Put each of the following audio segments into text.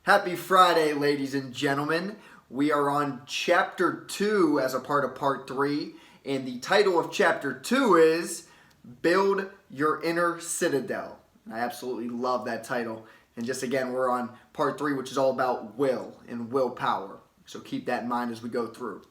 Happy Friday, ladies and gentlemen. We are on Chapter 2 as a part of Part 3, and the title of Chapter 2 is Build Your Inner Citadel. I absolutely love that title. And just again, we're on Part 3, which is all about will and willpower. So keep that in mind as we go through.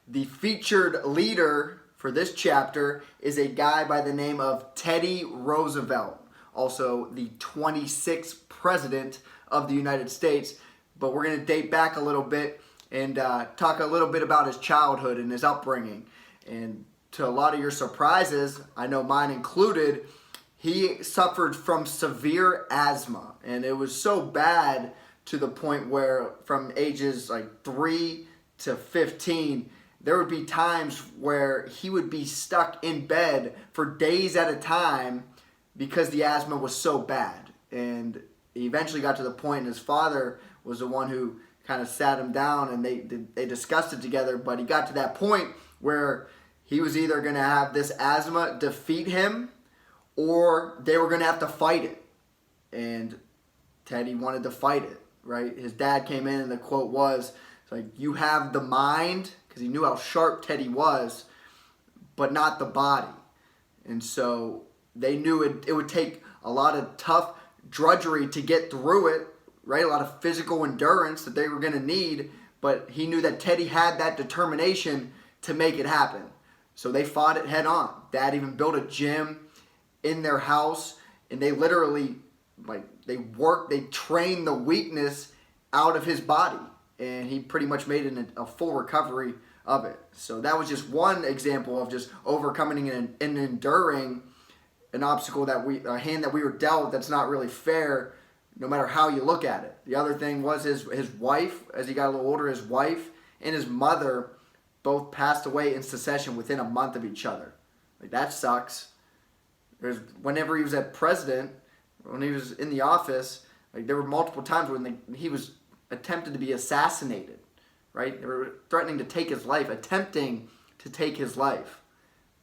The featured leader for this chapter is a guy by the name of Teddy Roosevelt, also the 26th president of the United States. But we're going to date back a little bit and talk a little bit about his childhood and his upbringing. And to a lot of your surprises, I know mine included, he suffered from severe asthma. And it was so bad to the point where from ages like 3 to 15, there would be times where he would be stuck in bed for days at a time because the asthma was so bad. And he eventually got to the point, and his father was the one who kind of sat him down, and they discussed it together. But he got to that point where he was either going to have this asthma defeat him, or they were going to have to fight it. And Teddy wanted to fight it, right? His dad came in, and the quote was, like, "You have the mind," because he knew how sharp Teddy was, "but not the body." And so they knew it would take a lot of tough drudgery to get through it, right? A lot of physical endurance that they were going to need, but he knew that Teddy had that determination to make it happen. So they fought it head on. Dad even built a gym in their house, and they literally, they trained the weakness out of his body, and he pretty much made a full recovery of it. So that was just one example of just overcoming and enduring an obstacle a hand that we were dealt that's not really fair, no matter how you look at it. The other thing was his wife, as he got a little older, his wife and his mother both passed away in succession within a month of each other. Like, that sucks. Whenever he was president, when he was in the office, there were multiple times when he was attempted to be assassinated, right? They were threatening to take his life, attempting to take his life.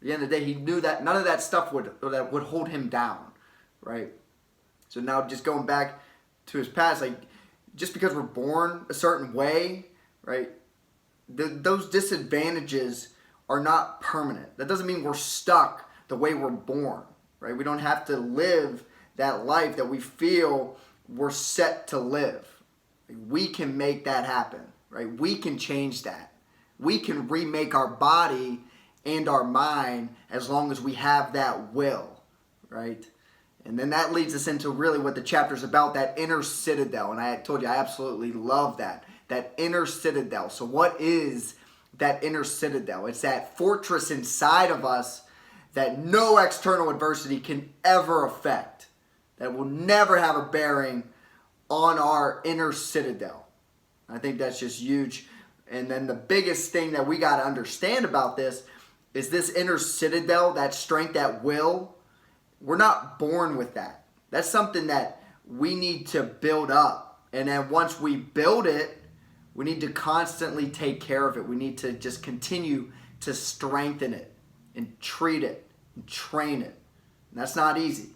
At the end of the day, he knew that none of that stuff would hold him down, right? So now just going back to his past, just because we're born a certain way, right, those disadvantages are not permanent. That doesn't mean we're stuck the way we're born, right? We don't have to live that life that we feel we're set to live. We can make that happen, right? We can change that. We can remake our body and our mind as long as we have that will, right? And then that leads us into really what the chapter is about, that inner citadel. And I told you, I absolutely love that inner citadel. So what is that inner citadel? It's that fortress inside of us that no external adversity can ever affect, that will never have a bearing on our inner citadel. I think that's just huge. And then the biggest thing that we got to understand about this is this inner citadel, that strength, that will. We're not born with that. That's something that we need to build up. And then once we build it, we need to constantly take care of it. We need to just continue to strengthen it and treat it and train it. And that's not easy.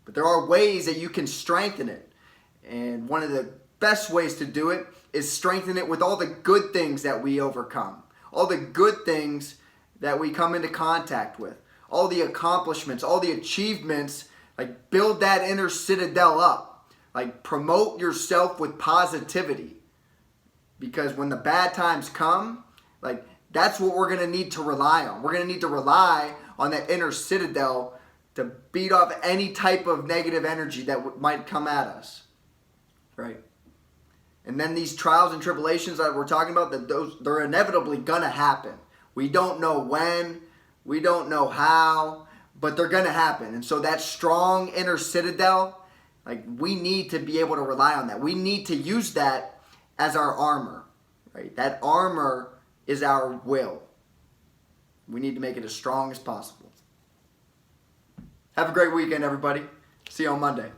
But there are ways that you can strengthen it. And one of the best ways to do it is strengthen it with all the good things that we overcome. All the good things that we come into contact with. All the accomplishments, all the achievements. Build that inner citadel up. Promote yourself with positivity. Because when the bad times come, that's what we're going to need to rely on. We're going to need to rely on that inner citadel to beat off any type of negative energy that might come at us. Right? And then these trials and tribulations that we're talking about, they're inevitably going to happen. We don't know when, we don't know how, but they're going to happen. And so that strong inner citadel, we need to be able to rely on that. We need to use that as our armor, right? That armor is our will. We need to make it as strong as possible. Have a great weekend, everybody. See you on Monday.